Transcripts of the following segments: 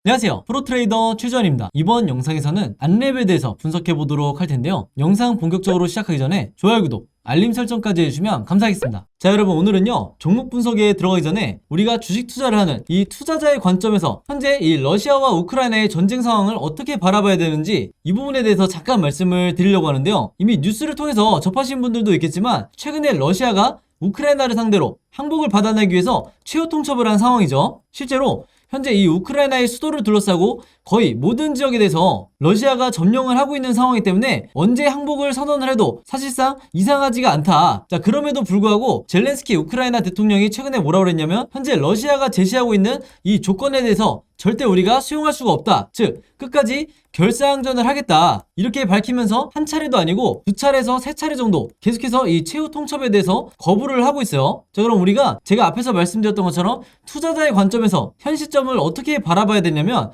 안녕하세요, 프로트레이더 최주환입니다. 이번 영상에서는 안랩에 대해서 분석해 보도록 할 텐데요. 영상 본격적으로 시작하기 전에 좋아요, 구독, 알림 설정까지 해주시면 감사하겠습니다. 자, 여러분, 오늘은요 종목 분석에 들어가기 전에 우리가 주식 투자를 하는 이 투자자의 관점에서 현재 이 러시아와 우크라이나의 전쟁 상황을 어떻게 바라봐야 되는지 이 부분에 대해서 잠깐 말씀을 드리려고 하는데요. 이미 뉴스를 통해서 접하신 분들도 있겠지만 최근에 러시아가 우크라이나를 상대로 항복을 받아내기 위해서 최후 통첩을 한 상황이죠. 실제로 현재 이 우크라이나의 수도를 둘러싸고 거의 모든 지역에 대해서 러시아가 점령을 하고 있는 상황이기 때문에 언제 항복을 선언을 해도 사실상 이상하지가 않다. 자, 그럼에도 불구하고 젤렌스키 우크라이나 대통령이 최근에 뭐라고 그랬냐면 현재 러시아가 제시하고 있는 이 조건에 대해서 절대 우리가 수용할 수가 없다. 즉, 끝까지 결사항전을 하겠다. 이렇게 밝히면서 한 차례도 아니고 두 차례에서 세 차례 정도 계속해서 이 최후 통첩에 대해서 거부를 하고 있어요. 자, 그럼 우리가 제가 앞에서 말씀드렸던 것처럼 투자자의 관점에서 현 시점을 어떻게 바라봐야 되냐면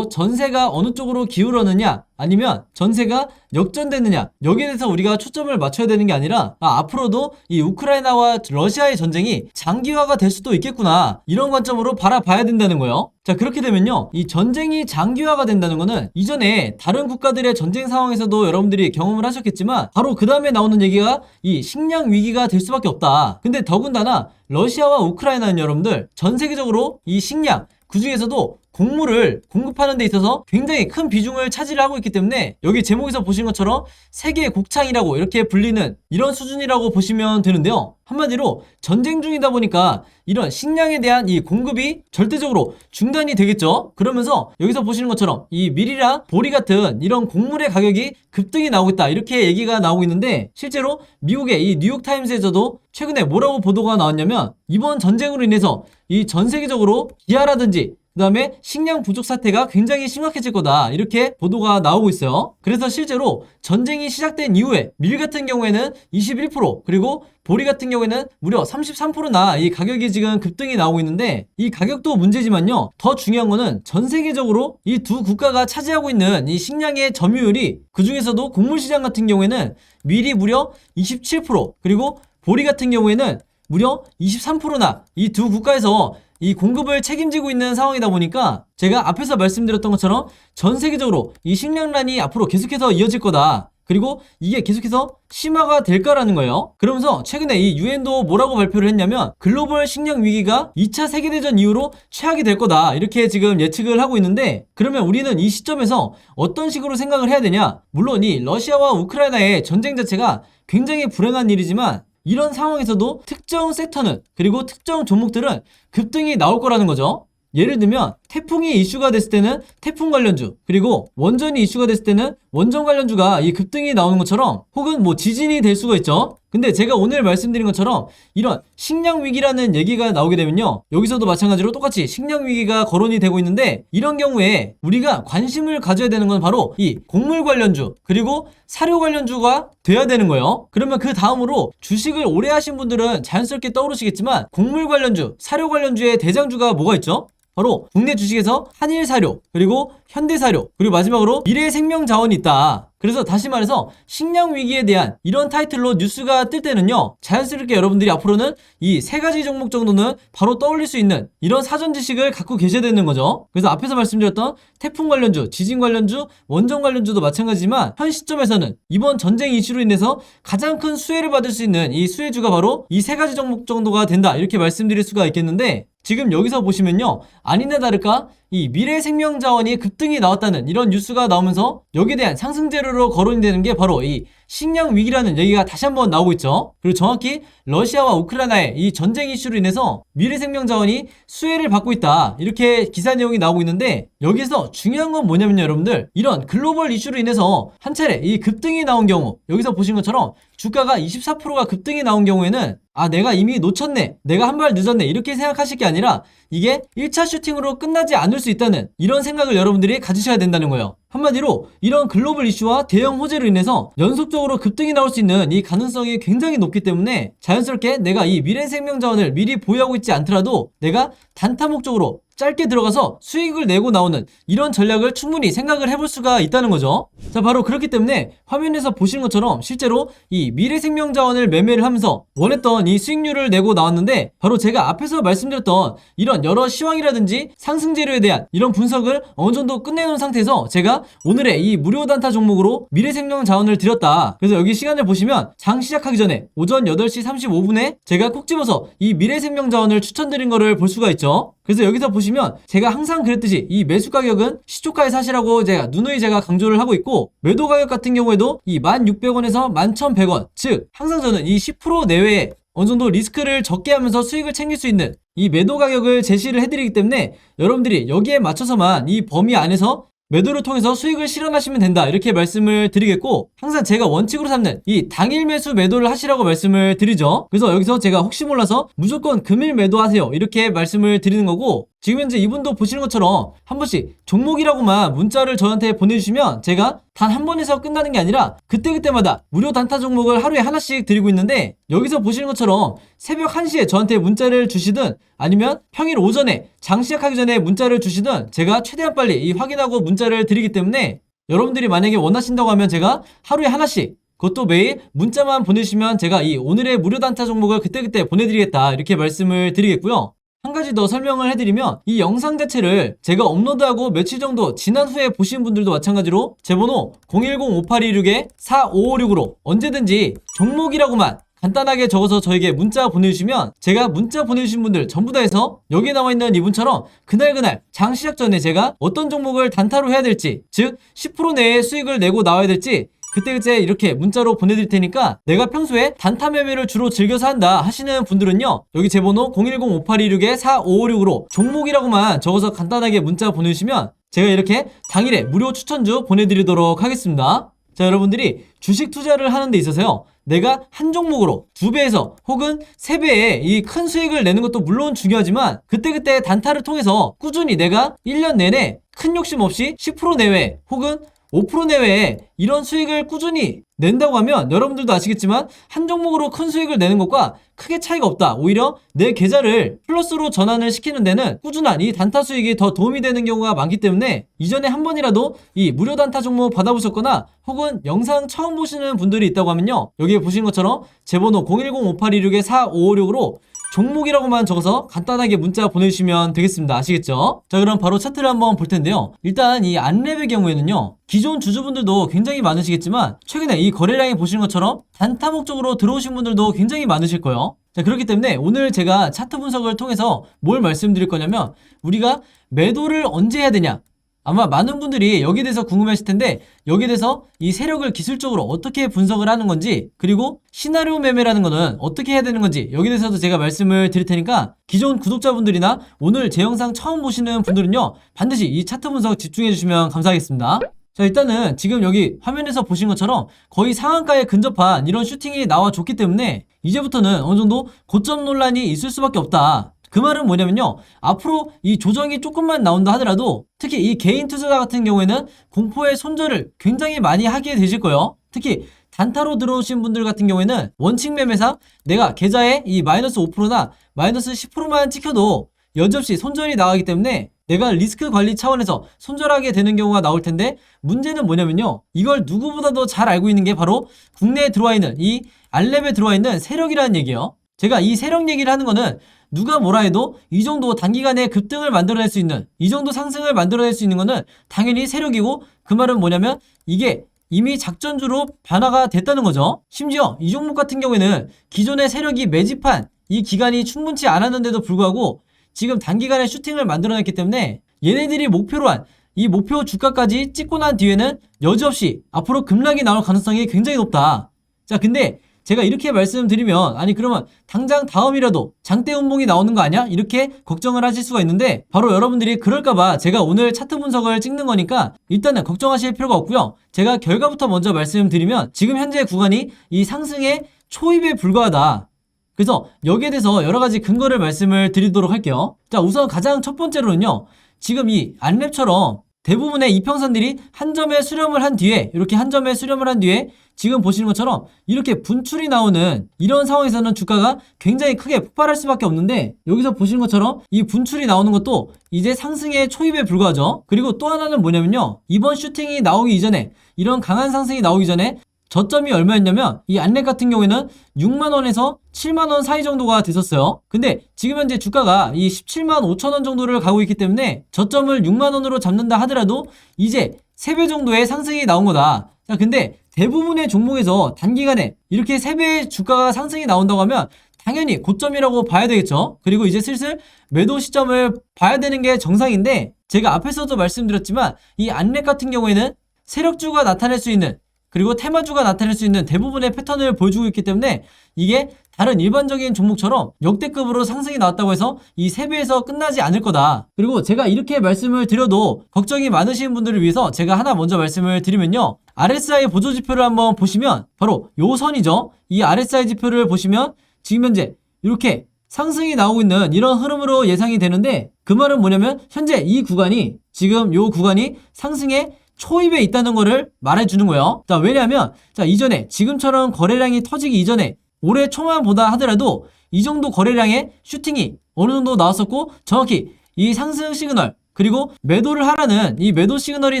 전세가 어느 쪽으로 기울었느냐 아니면 전세가 역전됐느냐, 여기에 대해서 우리가 초점을 맞춰야 되는 게 아니라 앞으로도 이 우크라이나와 러시아의 전쟁이 장기화가 될 수도 있겠구나, 이런 관점으로 바라봐야 된다는 거예요. 자, 그렇게 되면요 이 전쟁이 장기화가 된다는 거는 이전에 다른 국가들의 전쟁 상황에서도 여러분들이 경험을 하셨겠지만 바로 그 다음에 나오는 얘기가 이 식량 위기가 될 수밖에 없다. 근데 더군다나 러시아와 우크라이나는 여러분들 전 세계적으로 이 식량, 그 중에서도 곡물을 공급하는 데 있어서 굉장히 큰 비중을 차지하고 있기 때문에 여기 제목에서 보신 것처럼 세계 곡창이라고 이렇게 불리는 이런 수준이라고 보시면 되는데요. 한마디로 전쟁 중이다 보니까 이런 식량에 대한 이 공급이 절대적으로 중단이 되겠죠. 그러면서 여기서 보시는 것처럼 이 밀이랑 보리 같은 이런 곡물의 가격이 급등이 나오고 있다, 이렇게 얘기가 나오고 있는데 실제로 미국의 이 뉴욕타임스에서도 최근에 뭐라고 보도가 나왔냐면 이번 전쟁으로 인해서 이 전 세계적으로 기아라든지 그 다음에 식량 부족 사태가 굉장히 심각해질 거다, 이렇게 보도가 나오고 있어요. 그래서 실제로 전쟁이 시작된 이후에 밀 같은 경우에는 21%, 그리고 보리 같은 경우에는 무려 33%나 이 가격이 지금 급등이 나오고 있는데 이 가격도 문제지만요, 더 중요한 거는 전 세계적으로 이 두 국가가 차지하고 있는 이 식량의 점유율이, 그 중에서도 곡물 시장 같은 경우에는 밀이 무려 27%, 그리고 보리 같은 경우에는 무려 23%나 이 두 국가에서 이 공급을 책임지고 있는 상황이다 보니까 제가 앞에서 말씀드렸던 것처럼 전 세계적으로 이 식량난이 앞으로 계속해서 이어질 거다, 그리고 이게 계속해서 심화가 될 거라는 거예요. 그러면서 최근에 이 유엔도 뭐라고 발표를 했냐면 글로벌 식량 위기가 2차 세계대전 이후로 최악이 될 거다, 이렇게 지금 예측을 하고 있는데, 그러면 우리는 이 시점에서 어떤 식으로 생각을 해야 되냐. 물론 이 러시아와 우크라이나의 전쟁 자체가 굉장히 불행한 일이지만 이런 상황에서도 특정 섹터는, 그리고 특정 종목들은 급등이 나올 거라는 거죠. 예를 들면 태풍이 이슈가 됐을 때는 태풍 관련주, 그리고 원전이 이슈가 됐을 때는 원전 관련주가 이 급등이 나오는 것처럼, 혹은 지진이 될 수가 있죠. 근데 제가 오늘 말씀드린 것처럼 이런 식량 위기라는 얘기가 나오게 되면요, 여기서도 마찬가지로 똑같이 식량 위기가 거론이 되고 있는데, 이런 경우에 우리가 관심을 가져야 되는 건 바로 이 곡물 관련주, 그리고 사료 관련주가 돼야 되는 거예요. 그러면 그 다음으로 주식을 오래 하신 분들은 자연스럽게 떠오르시겠지만 곡물 관련주, 사료 관련주의 대장주가 뭐가 있죠? 바로 국내 주식에서 한일사료, 그리고 현대사료, 그리고 마지막으로 미래생명자원이 있다. 그래서 다시 말해서 식량 위기에 대한 이런 타이틀로 뉴스가 뜰 때는요, 자연스럽게 여러분들이 앞으로는 이 세 가지 종목 정도는 바로 떠올릴 수 있는 이런 사전 지식을 갖고 계셔야 되는 거죠. 그래서 앞에서 말씀드렸던 태풍 관련주, 지진 관련주, 원전 관련주도 마찬가지지만 현 시점에서는 이번 전쟁 이슈로 인해서 가장 큰 수혜를 받을 수 있는 이 수혜주가 바로 이 세 가지 종목 정도가 된다, 이렇게 말씀드릴 수가 있겠는데, 지금 여기서 보시면요, 아니나 다를까 이 미래생명자원이 급등이 나왔다는 이런 뉴스가 나오면서 여기에 대한 상승재료로 거론이 되는 게 바로 이 식량 위기라는 얘기가 다시 한번 나오고 있죠. 그리고 정확히 러시아와 우크라이나의 이 전쟁 이슈로 인해서 미래생명자원이 수혜를 받고 있다, 이렇게 기사 내용이 나오고 있는데, 여기서 중요한 건 뭐냐면요, 여러분들, 이런 글로벌 이슈로 인해서 한 차례 이 급등이 나온 경우, 여기서 보신 것처럼 주가가 24%가 급등이 나온 경우에는 내가 이미 놓쳤네, 내가 한 발 늦었네, 이렇게 생각하실 게 아니라 이게 1차 슈팅으로 끝나지 않을 수 있다는 이런 생각을 여러분들이 가지셔야 된다는 거예요. 한마디로 이런 글로벌 이슈와 대형 호재로 인해서 연속적으로 급등이 나올 수 있는 이 가능성이 굉장히 높기 때문에 자연스럽게 내가 이 미래생명자원을 미리 보유하고 있지 않더라도 내가 단타 목적으로 짧게 들어가서 수익을 내고 나오는 이런 전략을 충분히 생각을 해볼 수가 있다는 거죠. 자, 바로 그렇기 때문에 화면에서 보시는 것처럼 실제로 이 미래생명자원을 매매를 하면서 원했던 이 수익률을 내고 나왔는데, 바로 제가 앞에서 말씀드렸던 이런 여러 시황이라든지 상승 재료에 대한 이런 분석을 어느 정도 끝내놓은 상태에서 제가 오늘의 이 무료 단타 종목으로 미래생명자원을 드렸다. 그래서 여기 시간을 보시면 장 시작하기 전에 오전 8시 35분에 제가 콕 집어서 이 미래생명자원을 추천드린 거를 볼 수가 있죠. 그래서 여기서 보시면 제가 항상 그랬듯이 이 매수 가격은 시초가에 사시라고 누누이 제가 강조를 하고 있고, 매도 가격 같은 경우에도 이 1,600원에서 11,100원, 즉 항상 저는 이 10% 내외에 어느 정도 리스크를 적게 하면서 수익을 챙길 수 있는 이 매도 가격을 제시를 해드리기 때문에 여러분들이 여기에 맞춰서만 이 범위 안에서 매도를 통해서 수익을 실현하시면 된다, 이렇게 말씀을 드리겠고, 항상 제가 원칙으로 삼는 이 당일 매수 매도를 하시라고 말씀을 드리죠. 그래서 여기서 제가 혹시 몰라서 무조건 금일 매도하세요, 이렇게 말씀을 드리는 거고, 지금 현재 이분도 보시는 것처럼 한 번씩 종목이라고만 문자를 저한테 보내주시면 제가 단 한 번에서 끝나는 게 아니라 그때그때마다 무료 단타 종목을 하루에 하나씩 드리고 있는데, 여기서 보시는 것처럼 새벽 1시에 저한테 문자를 주시든 아니면 평일 오전에 장 시작하기 전에 문자를 주시든 제가 최대한 빨리 이 확인하고 문자를 드리기 때문에, 여러분들이 만약에 원하신다고 하면 제가 하루에 하나씩, 그것도 매일 문자만 보내주시면 제가 이 오늘의 무료 단타 종목을 그때그때 보내드리겠다, 이렇게 말씀을 드리겠고요. 한 가지 더 설명을 해드리면, 이 영상 자체를 제가 업로드하고 며칠 정도 지난 후에 보신 분들도 마찬가지로 제 번호 010-5826-4556으로 언제든지 종목이라고만 간단하게 적어서 저에게 문자 보내주시면 제가 문자 보내주신 분들 전부 다 해서 여기 나와있는 이분처럼 그날 장 시작 전에 제가 어떤 종목을 단타로 해야 될지, 즉 10% 내에 수익을 내고 나와야 될지 그때 이렇게 문자로 보내드릴 테니까, 내가 평소에 단타 매매를 주로 즐겨서 한다 하시는 분들은요, 여기 제 번호 010-5826-4556으로 종목이라고만 적어서 간단하게 문자 보내주시면 제가 이렇게 당일에 무료 추천주 보내드리도록 하겠습니다. 자, 여러분들이 주식 투자를 하는 데 있어서요, 내가 한 종목으로 2배에서 혹은 3배의 이 큰 수익을 내는 것도 물론 중요하지만, 그때그때 단타를 통해서 꾸준히 내가 1년 내내 큰 욕심 없이 10% 내외 혹은 5% 내외에 이런 수익을 꾸준히 낸다고 하면, 여러분들도 아시겠지만 한 종목으로 큰 수익을 내는 것과 크게 차이가 없다. 오히려 내 계좌를 플러스로 전환을 시키는 데는 꾸준한 이 단타 수익이 더 도움이 되는 경우가 많기 때문에, 이전에 한 번이라도 이 무료 단타 종목 받아보셨거나 혹은 영상 처음 보시는 분들이 있다고 하면요, 여기 보시는 것처럼 제 번호 010-5826-4556으로 종목이라고만 적어서 간단하게 문자 보내주시면 되겠습니다. 아시겠죠? 자, 그럼 바로 차트를 한번 볼 텐데요. 일단 이 안랩의 경우에는요, 기존 주주분들도 굉장히 많으시겠지만 최근에 이 거래량이 보시는 것처럼 단타 목적으로 들어오신 분들도 굉장히 많으실 거예요. 자, 그렇기 때문에 오늘 제가 차트 분석을 통해서 뭘 말씀드릴 거냐면, 우리가 매도를 언제 해야 되냐, 아마 많은 분들이 여기에 대해서 궁금해하실 텐데, 여기에 대해서 이 세력을 기술적으로 어떻게 분석을 하는 건지, 그리고 시나리오 매매라는 거는 어떻게 해야 되는 건지, 여기에 대해서도 제가 말씀을 드릴 테니까 기존 구독자분들이나 오늘 제 영상 처음 보시는 분들은요, 반드시 이 차트 분석 집중해 주시면 감사하겠습니다. 자, 일단은 지금 여기 화면에서 보신 것처럼 거의 상한가에 근접한 이런 슈팅이 나와줬기 때문에 이제부터는 어느 정도 고점 논란이 있을 수밖에 없다. 그 말은 뭐냐면요, 앞으로 이 조정이 조금만 나온다 하더라도 특히 이 개인 투자자 같은 경우에는 공포의 손절을 굉장히 많이 하게 되실 거예요. 특히 단타로 들어오신 분들 같은 경우에는 원칙 매매상 내가 계좌에 이 마이너스 5%나 마이너스 10%만 찍혀도 여지없이 손절이 나가기 때문에 내가 리스크 관리 차원에서 손절하게 되는 경우가 나올 텐데, 문제는 뭐냐면요, 이걸 누구보다도 잘 알고 있는 게 바로 국내에 들어와 있는 이 안랩에 들어와 있는 세력이라는 얘기예요. 제가 이 세력 얘기를 하는 거는 누가 뭐라 해도 이 정도 단기간에 급등을 만들어낼 수 있는, 이 정도 상승을 만들어낼 수 있는 거는 당연히 세력이고, 그 말은 뭐냐면 이게 이미 작전주로 변화가 됐다는 거죠. 심지어 이 종목 같은 경우에는 기존의 세력이 매집한 이 기간이 충분치 않았는데도 불구하고 지금 단기간에 슈팅을 만들어냈기 때문에 얘네들이 목표로 한 이 목표 주가까지 찍고 난 뒤에는 여지없이 앞으로 급락이 나올 가능성이 굉장히 높다. 자, 근데 제가 이렇게 말씀드리면, 아니 그러면 당장 다음이라도 장대 음봉이 나오는 거 아니야? 이렇게 걱정을 하실 수가 있는데, 바로 여러분들이 그럴까봐 제가 오늘 차트 분석을 찍는 거니까 일단은 걱정하실 필요가 없고요. 제가 결과부터 먼저 말씀드리면, 지금 현재 구간이 이 상승의 초입에 불과하다. 그래서 여기에 대해서 여러 가지 근거를 말씀을 드리도록 할게요. 자, 우선 가장 첫 번째로는요, 지금 이 안랩처럼 대부분의 이평선들이 한 점에 수렴을 한 뒤에 이렇게 한 점에 수렴을 한 뒤에 지금 보시는 것처럼 이렇게 분출이 나오는 이런 상황에서는 주가가 굉장히 크게 폭발할 수밖에 없는데 여기서 보시는 것처럼 이 분출이 나오는 것도 이제 상승의 초입에 불과하죠. 그리고 또 하나는 뭐냐면요. 이번 슈팅이 나오기 이전에 이런 강한 상승이 나오기 전에 저점이 얼마였냐면 이 안랩 같은 경우에는 6만원에서 7만원 사이 정도가 됐었어요. 근데 지금 현재 주가가 이 17만 5천원 정도를 가고 있기 때문에 저점을 6만원으로 잡는다 하더라도 이제 3배 정도의 상승이 나온 거다. 자, 근데 대부분의 종목에서 단기간에 이렇게 3배의 주가가 상승이 나온다고 하면 당연히 고점이라고 봐야 되겠죠. 그리고 이제 슬슬 매도 시점을 봐야 되는 게 정상인데 제가 앞에서도 말씀드렸지만 이 안랩 같은 경우에는 세력주가 나타낼 수 있는 그리고 테마주가 나타낼 수 있는 대부분의 패턴을 보여주고 있기 때문에 이게 다른 일반적인 종목처럼 역대급으로 상승이 나왔다고 해서 이 3배에서 끝나지 않을 거다. 그리고 제가 이렇게 말씀을 드려도 걱정이 많으신 분들을 위해서 제가 하나 먼저 말씀을 드리면요. RSI 보조지표를 한번 보시면 바로 요 선이죠. 이 RSI 지표를 보시면 지금 현재 이렇게 상승이 나오고 있는 이런 흐름으로 예상이 되는데 그 말은 뭐냐면 현재 이 구간이 지금 요 구간이 상승의 초입에 있다는 거를 말해주는 거예요. 자, 왜냐하면 자 이전에 지금처럼 거래량이 터지기 이전에 올해 초만 보다 하더라도 이 정도 거래량의 슈팅이 어느 정도 나왔었고 정확히 이 상승 시그널 그리고 매도를 하라는 이 매도 시그널이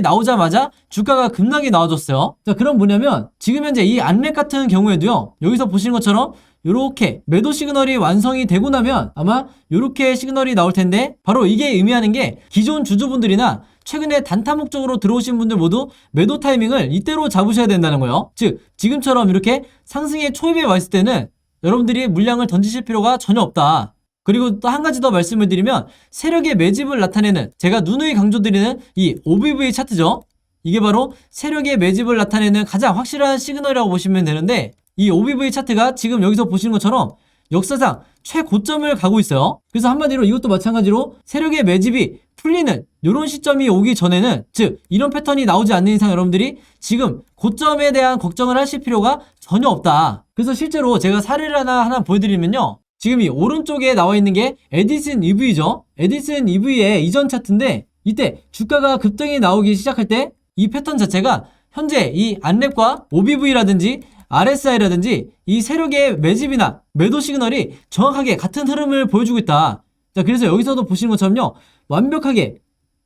나오자마자 주가가 급락이 나와줬어요. 자, 그럼 뭐냐면 지금 현재 이 안랩 같은 경우에도요. 여기서 보시는 것처럼 요렇게 매도 시그널이 완성이 되고 나면 아마 요렇게 시그널이 나올 텐데 바로 이게 의미하는 게 기존 주주분들이나 최근에 단타 목적으로 들어오신 분들 모두 매도 타이밍을 이때로 잡으셔야 된다는 거예요. 즉 지금처럼 이렇게 상승의 초입에 와 있을 때는 여러분들이 물량을 던지실 필요가 전혀 없다. 그리고 또 한 가지 더 말씀을 드리면 세력의 매집을 나타내는 제가 누누이 강조드리는 이 OBV 차트죠. 이게 바로 세력의 매집을 나타내는 가장 확실한 시그널이라고 보시면 되는데 이 OBV 차트가 지금 여기서 보시는 것처럼 역사상 최고점을 가고 있어요. 그래서 한마디로 이것도 마찬가지로 세력의 매집이 풀리는 이런 시점이 오기 전에는 즉 이런 패턴이 나오지 않는 이상 여러분들이 지금 고점에 대한 걱정을 하실 필요가 전혀 없다. 그래서 실제로 제가 사례를 하나 보여드리면요. 지금 이 오른쪽에 나와 있는 게 에디슨 EV죠. 에디슨 EV의 이전 차트인데 이때 주가가 급등이 나오기 시작할 때 이 패턴 자체가 현재 이 안랩과 OBV라든지 RSI라든지 이 세력의 매집이나 매도 시그널이 정확하게 같은 흐름을 보여주고 있다. 자, 그래서 여기서도 보시는 것처럼요. 완벽하게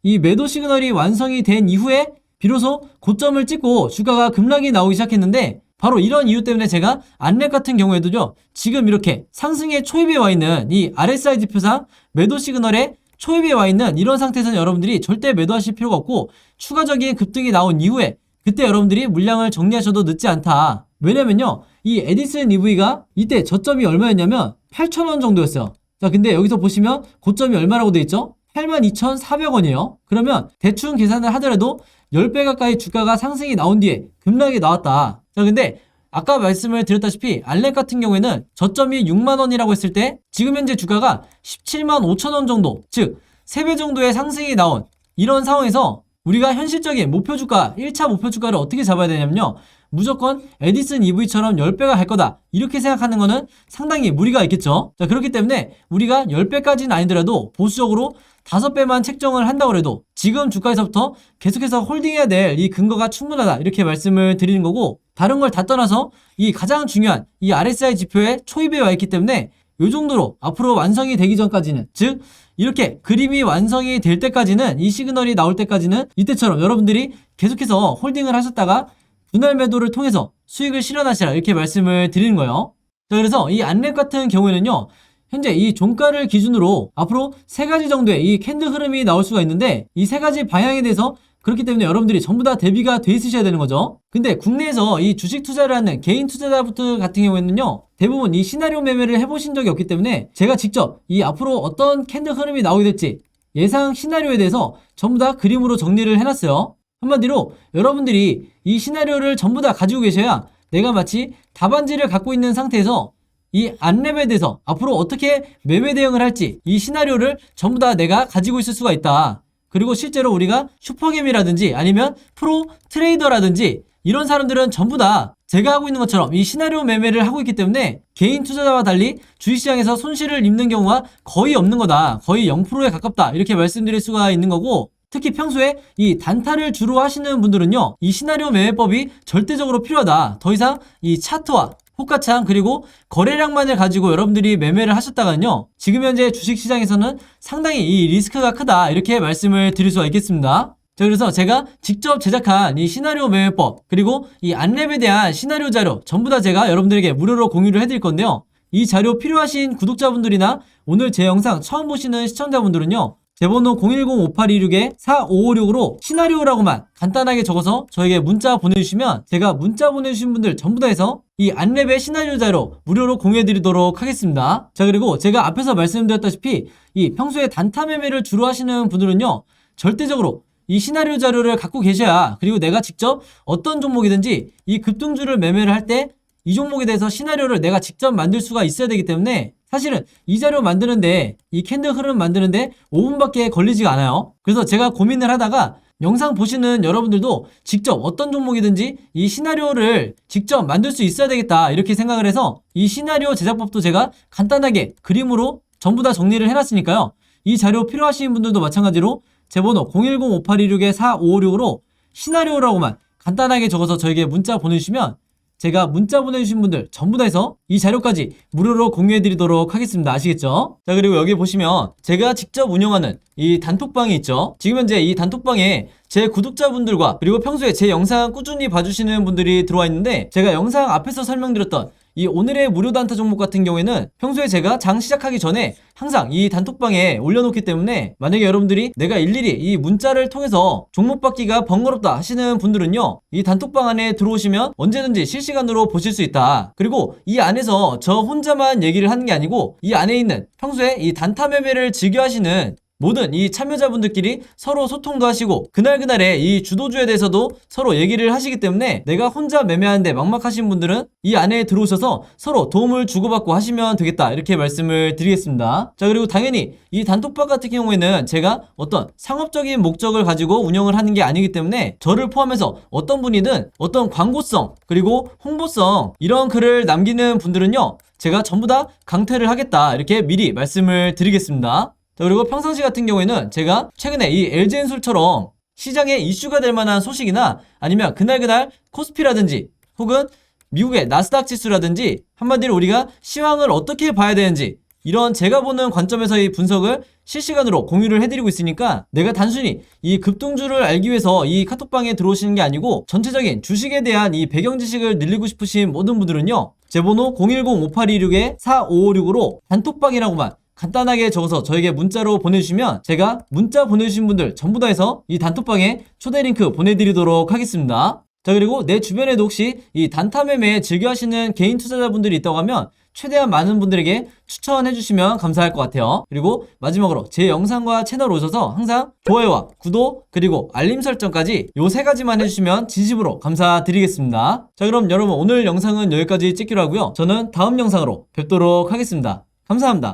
이 매도 시그널이 완성이 된 이후에 비로소 고점을 찍고 주가가 급락이 나오기 시작했는데 바로 이런 이유 때문에 제가 안랩 같은 경우에도요. 지금 이렇게 상승의 초입에 와 있는 이 RSI 지표상 매도 시그널에 초입에 와 있는 이런 상태에서는 여러분들이 절대 매도하실 필요가 없고 추가적인 급등이 나온 이후에 그때 여러분들이 물량을 정리하셔도 늦지 않다. 왜냐면요. 이 에디슨 EV가 이때 저점이 얼마였냐면 8,000원 정도였어요. 자, 근데 여기서 보시면 고점이 얼마라고 돼 있죠? 82,400원이에요. 그러면 대충 계산을 하더라도 10배 가까이 주가가 상승이 나온 뒤에 급락이 나왔다. 자, 근데 아까 말씀을 드렸다시피 안랩 같은 경우에는 저점이 6만원이라고 했을 때 지금 현재 주가가 17만 5천원 정도 즉 3배 정도의 상승이 나온 이런 상황에서 우리가 현실적인 목표 주가 1차 목표 주가를 어떻게 잡아야 되냐면요. 무조건 에디슨 EV처럼 10배가 갈 거다 이렇게 생각하는 거는 상당히 무리가 있겠죠. 자, 그렇기 때문에 우리가 10배까지는 아니더라도 보수적으로 5배만 책정을 한다고 해도 지금 주가에서부터 계속해서 홀딩해야 될 이 근거가 충분하다 이렇게 말씀을 드리는 거고 다른 걸 다 떠나서 이 가장 중요한 이 RSI 지표의 초입에 와 있기 때문에 이 정도로 앞으로 완성이 되기 전까지는 즉 이렇게 그림이 완성이 될 때까지는 이 시그널이 나올 때까지는 이때처럼 여러분들이 계속해서 홀딩을 하셨다가 분할 매도를 통해서 수익을 실현하시라 이렇게 말씀을 드리는 거예요. 자, 그래서 이 안랩 같은 경우에는요. 현재 이 종가를 기준으로 앞으로 3가지 정도의 이 캔들 흐름이 나올 수가 있는데 이 3가지 방향에 대해서 그렇기 때문에 여러분들이 전부 다 대비가 돼 있으셔야 되는 거죠. 근데 국내에서 이 주식 투자를 하는 개인 투자자분들 같은 경우에는요. 대부분 이 시나리오 매매를 해보신 적이 없기 때문에 제가 직접 이 앞으로 어떤 캔들 흐름이 나오게 될지 예상 시나리오에 대해서 전부 다 그림으로 정리를 해놨어요. 한마디로 여러분들이 이 시나리오를 전부 다 가지고 계셔야 내가 마치 답안지를 갖고 있는 상태에서 이 안랩에 대해서 앞으로 어떻게 매매 대응을 할지 이 시나리오를 전부 다 내가 가지고 있을 수가 있다. 그리고 실제로 우리가 슈퍼겜이라든지 아니면 프로 트레이더라든지 이런 사람들은 전부 다 제가 하고 있는 것처럼 이 시나리오 매매를 하고 있기 때문에 개인 투자자와 달리 주식시장에서 손실을 입는 경우가 거의 없는 거다. 거의 0%에 가깝다. 이렇게 말씀드릴 수가 있는 거고 특히 평소에 이 단타를 주로 하시는 분들은요, 이 시나리오 매매법이 절대적으로 필요하다. 더 이상 이 차트와 호가창 그리고 거래량만을 가지고 여러분들이 매매를 하셨다가는요, 지금 현재 주식시장에서는 상당히 이 리스크가 크다, 이렇게 말씀을 드릴 수가 있겠습니다. 자, 그래서 제가 직접 제작한 이 시나리오 매매법 그리고 이 안랩에 대한 시나리오 자료 전부 다 제가 여러분들에게 무료로 공유를 해드릴 건데요, 이 자료 필요하신 구독자분들이나 오늘 제 영상 처음 보시는 시청자분들은요, 제 번호 010-5826-4556으로 시나리오라고만 간단하게 적어서 저에게 문자 보내주시면 제가 문자 보내주신 분들 전부 다 해서 이 안랩의 시나리오 자료 무료로 공유해드리도록 하겠습니다. 자, 그리고 제가 앞에서 말씀드렸다시피 이 평소에 단타 매매를 주로 하시는 분들은요, 절대적으로 이 시나리오 자료를 갖고 계셔야, 그리고 내가 직접 어떤 종목이든지 이 급등주를 매매를 할 때 이 종목에 대해서 시나리오를 내가 직접 만들 수가 있어야 되기 때문에 사실은 이 자료 만드는데, 이 캔들 흐름 만드는데 5분밖에 걸리지가 않아요. 그래서 제가 고민을 하다가 영상 보시는 여러분들도 직접 어떤 종목이든지 이 시나리오를 직접 만들 수 있어야 되겠다, 이렇게 생각을 해서 이 시나리오 제작법도 제가 간단하게 그림으로 전부 다 정리를 해놨으니까요, 이 자료 필요하신 분들도 마찬가지로 제 번호 010-5826-4556으로 시나리오라고만 간단하게 적어서 저에게 문자 보내주시면 제가 문자 보내주신 분들 전부 다 해서 이 자료까지 무료로 공유해드리도록 하겠습니다. 아시겠죠? 자, 그리고 여기 보시면 제가 직접 운영하는 이 단톡방이 있죠. 지금 현재 이 단톡방에 제 구독자분들과 그리고 평소에 제 영상 꾸준히 봐주시는 분들이 들어와 있는데, 제가 영상 앞에서 설명드렸던 이 오늘의 무료 단타 종목 같은 경우에는 평소에 제가 장 시작하기 전에 항상 이 단톡방에 올려놓기 때문에, 만약에 여러분들이 내가 일일이 이 문자를 통해서 종목 받기가 번거롭다 하시는 분들은요, 이 단톡방 안에 들어오시면 언제든지 실시간으로 보실 수 있다. 그리고 이 안에서 저 혼자만 얘기를 하는 게 아니고 이 안에 있는 평소에 이 단타 매매를 즐겨 하시는 모든 이 참여자분들끼리 서로 소통도 하시고 그날그날의 이 주도주에 대해서도 서로 얘기를 하시기 때문에, 내가 혼자 매매하는데 막막하신 분들은 이 안에 들어오셔서 서로 도움을 주고받고 하시면 되겠다, 이렇게 말씀을 드리겠습니다. 자, 그리고 당연히 이 단톡방 같은 경우에는 제가 어떤 상업적인 목적을 가지고 운영을 하는 게 아니기 때문에 저를 포함해서 어떤 분이든 어떤 광고성 그리고 홍보성 이런 글을 남기는 분들은요, 제가 전부 다 강퇴를 하겠다, 이렇게 미리 말씀을 드리겠습니다. 자, 그리고 평상시 같은 경우에는 제가 최근에 이 LG엔솔처럼 시장에 이슈가 될 만한 소식이나 아니면 그날 코스피라든지 혹은 미국의 나스닥 지수라든지, 한마디로 우리가 시황을 어떻게 봐야 되는지 이런 제가 보는 관점에서의 분석을 실시간으로 공유를 해드리고 있으니까, 내가 단순히 이 급등주를 알기 위해서 이 카톡방에 들어오시는 게 아니고 전체적인 주식에 대한 이 배경 지식을 늘리고 싶으신 모든 분들은요, 제 번호 010-5826-4556으로 단톡방이라고만 간단하게 적어서 저에게 문자로 보내주시면 제가 문자 보내주신 분들 전부 다 해서 이 단톡방에 초대 링크 보내드리도록 하겠습니다. 자, 그리고 내 주변에도 혹시 이 단타 매매 즐겨 하시는 개인 투자자분들이 있다고 하면 최대한 많은 분들에게 추천해 주시면 감사할 것 같아요. 그리고 마지막으로 제 영상과 채널 오셔서 항상 좋아요와 구독 그리고 알림 설정까지 요 3가지만 해주시면 진심으로 감사드리겠습니다. 자, 그럼 여러분 오늘 영상은 여기까지 찍기로 하고요, 저는 다음 영상으로 뵙도록 하겠습니다. 감사합니다.